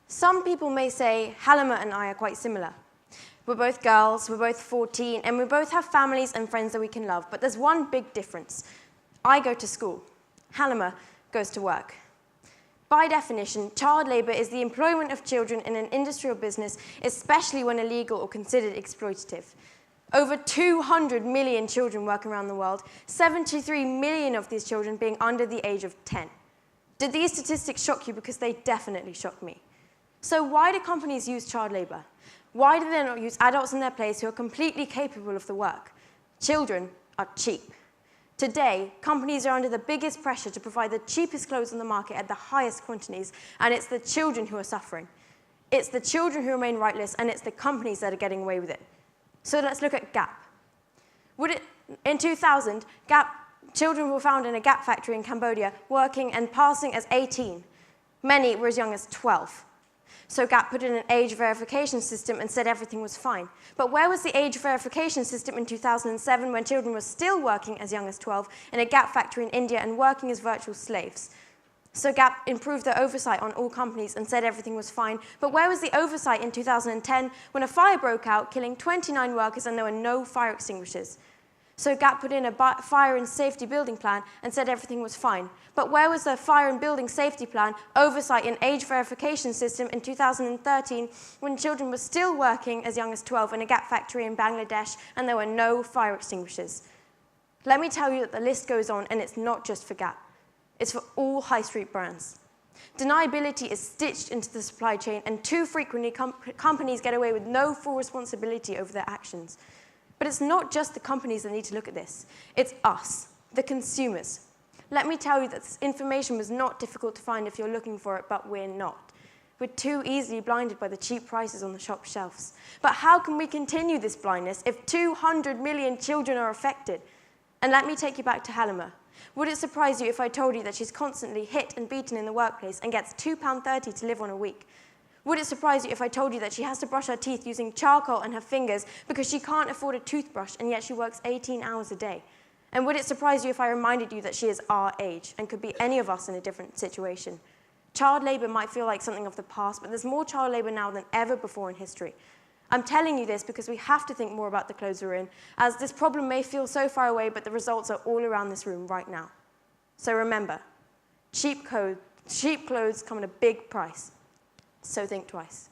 Some people may say Halima and I are quite similar. We're both girls, we're both 14, and we both have families and friends that we can love. But there's one big difference. I go to school. Halima goes to work. By definition, child labour is the employment of children in an industry or business, especially when illegal or considered exploitative. Over 200 million children work around the world, 73 million of these children being under the age of 10. Did these statistics shock you? Because they definitely shocked me. So why do companies use child labour? Why do they not use adults in their place who are completely capable of the work? Children are cheap. Today, companies are under the biggest pressure to provide the cheapest clothes on the market at the highest quantities, and it's the children who are suffering. It's the children who remain rightless, and it's the companies that are getting away with it. So let's look at Gap. In 2000, children were found in a Gap factory in Cambodia working and passing as 18. Many were as young as 12. So Gap put in an age verification system and said everything was fine. But where was the age verification system in 2007 when children were still working as young as 12 in a Gap factory in India and working as virtual slaves? So Gap improved their oversight on all companies and said everything was fine. But where was the oversight in 2010 when a fire broke out, killing 29 workers and there were no fire extinguishers? So Gap put in a fire and safety building plan and said everything was fine. But where was the fire and building safety plan, oversight and age verification system in 2013 when children were still working as young as 12 in a Gap factory in Bangladesh and there were no fire extinguishers? Let me tell you that the list goes on, and it's not just for Gap. It's for all high street brands. Deniability is stitched into the supply chain, and too frequently companies get away with no full responsibility over their actions. But it's not just the companies that need to look at this. It's us, the consumers. Let me tell you that this information was not difficult to find if you're looking for it, but we're not. We're too easily blinded by the cheap prices on the shop shelves. But how can we continue this blindness if 200 million children are affected? And let me take you back to Halima. Would it surprise you if I told you that she's constantly hit and beaten in the workplace and gets £2.30 to live on a week? Would it surprise you if I told you that she has to brush her teeth using charcoal and her fingers because she can't afford a toothbrush and yet she works 18 hours a day? And would it surprise you if I reminded you that she is our age and could be any of us in a different situation? Child labour might feel like something of the past, but there's more child labour now than ever before in history. I'm telling you this because we have to think more about the clothes we're in, as this problem may feel so far away, but the results are all around this room right now. So remember, cheap clothes come at a big price. So think twice.